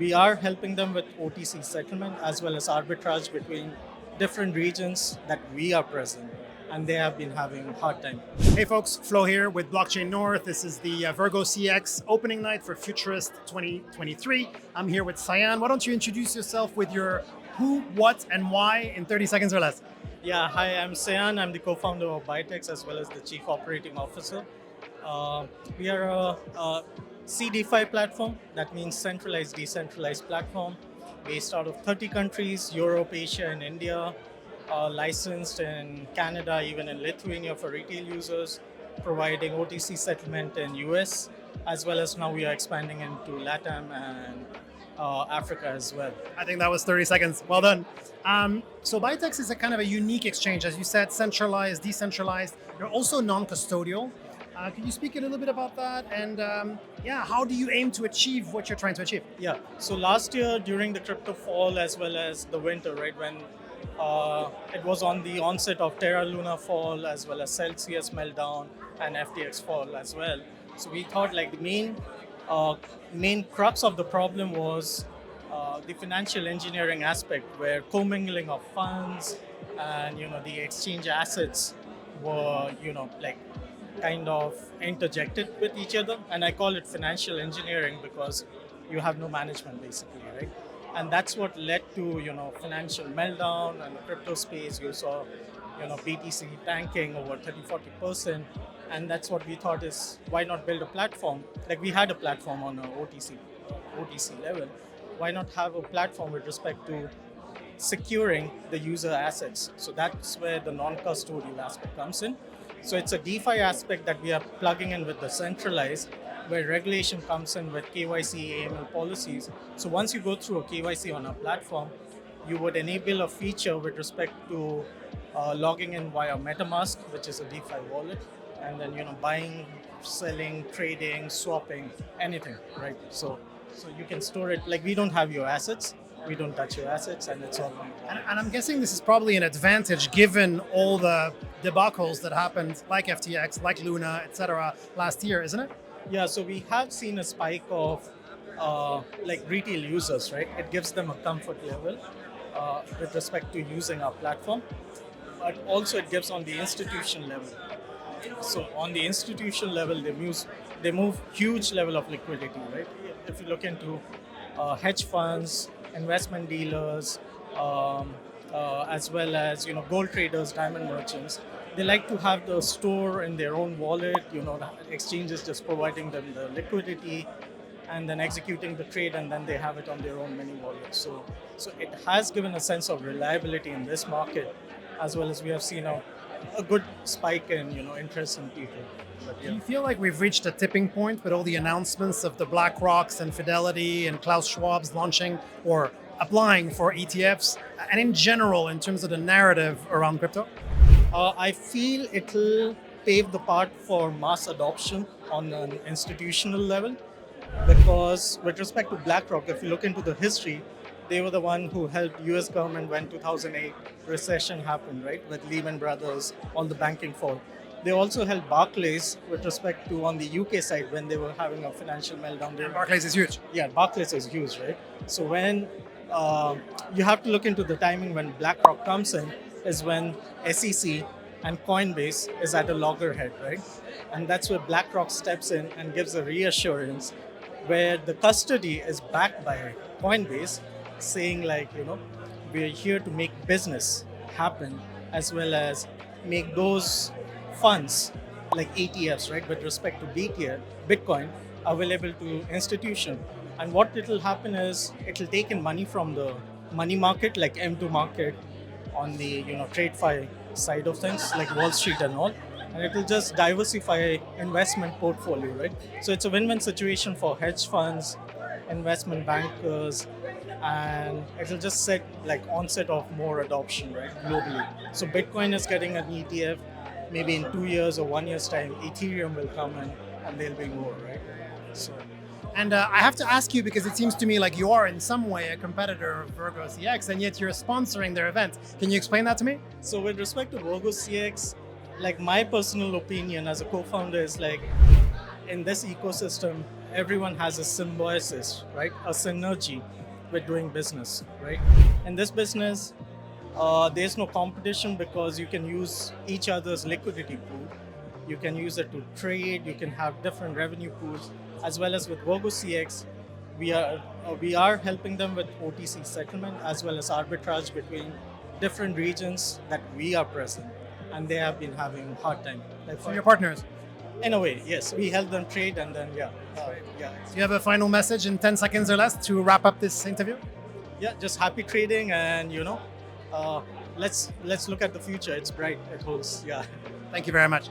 we are helping them with OTC settlement as well as arbitrage between different regions that we are present, and they have been having a hard time. Hey folks, Flo here with Blockchain North. This is the VirgoCX opening night for Futurist 2023. I'm here with Sayan. Why don't you introduce yourself with your who, what, and why in 30 seconds or less? Yeah, hi, I'm Sayan. I'm the co-founder of ByteX as well as the chief operating officer. We are a CDeFi platform. That means centralized, decentralized platform based out of 30 countries, Europe, Asia, and India. Licensed in Canada, even in Lithuania for retail users, providing OTC settlement in US, as well as now we are expanding into LATAM and Africa as well. I think that was 30 seconds. Well done. So ByteX is a kind of a unique exchange, as you said, centralized, decentralized. You're also non-custodial. Can you speak a little bit about that? And how do you aim to achieve what you're trying to achieve? Yeah, so last year during the crypto fall as well as the winter, right, when it was on the onset of Terra Luna fall as well as Celsius meltdown and FTX fall as well. So we thought like the main crux of the problem was the financial engineering aspect, where commingling of funds and the exchange assets were kind of interjected with each other, and I call it financial engineering because you have no management basically, right? And that's what led to financial meltdown and the crypto space. You saw BTC tanking over 30-40%, and that's what we thought is, why not build a platform? Like we had a platform on a OTC level. Why not have a platform with respect to securing the user assets? So that's where the non-custodial aspect comes in. So it's a DeFi aspect that we are plugging in with the centralized, where regulation comes in with KYC, AML policies. So once you go through a KYC on our platform, you would enable a feature with respect to logging in via MetaMask, which is a DeFi wallet, and then buying, selling, trading, swapping, anything, right? So you can store it. Like we don't have your assets, we don't touch your assets, and it's all on. And I'm guessing this is probably an advantage given all the debacles that happened, like FTX, like Luna, etc., last year, isn't it? Yeah, so we have seen a spike of retail users, right? It gives them a comfort level with respect to using our platform, but also it gives on the institution level. So on the institution level, they move huge level of liquidity, right? If you look into hedge funds, investment dealers, as well as gold traders, diamond merchants, they like to have the store in their own wallet. The exchange is just providing them the liquidity and then executing the trade, and then they have it on their own mini wallet. So it has given a sense of reliability in this market, as well as we have seen a good spike in interest in people. But, Do you feel like we've reached a tipping point with all the announcements of the BlackRocks and Fidelity and Klaus Schwab's launching or applying for ETFs, and in general, in terms of the narrative around crypto? I feel it'll pave the path for mass adoption on an institutional level, because with respect to BlackRock, if you look into the history, they were the one who helped US government when 2008 recession happened, right? With Lehman Brothers, all the banking fall. They also helped Barclays with respect to on the UK side when they were having a financial meltdown. Barclays is huge. Yeah, Barclays is huge, right? So when you have to look into the timing when BlackRock comes in is when SEC and Coinbase is at a loggerhead, right? And that's where BlackRock steps in and gives a reassurance where the custody is backed by Coinbase, saying we're here to make business happen, as well as make those funds like ETFs, right, with respect to Bitcoin, available to institution. And what it'll happen is it'll take in money from the money market, like M2 market, on the TradeFi side of things, like Wall Street and all, and it will just diversify investment portfolio, right? So it's a win-win situation for hedge funds, investment bankers, and it'll just set onset of more adoption, right, globally. So Bitcoin is getting an ETF. Maybe in 2 years or 1 year's time, Ethereum will come in and there'll be more, right? So. And I have to ask you, because it seems to me like you are in some way a competitor of VirgoCX, and yet you're sponsoring their event. Can you explain that to me? So with respect to VirgoCX, my personal opinion as a co-founder is in this ecosystem, everyone has a symbiosis, right? A synergy with doing business, right? In this business, there's no competition because you can use each other's liquidity pool. You can use it to trade. You can have different revenue pools, as well as with VirgoCX, we are helping them with OTC settlement as well as arbitrage between different regions that we are present, and they have been having hard time. Like So your partners. in a way, yes, we help them trade, and then yeah, Do you have a final message in 10 seconds or less to wrap up this interview? yeah, just happy trading, and let's look at the future. It's bright. It holds. Yeah. Thank you very much.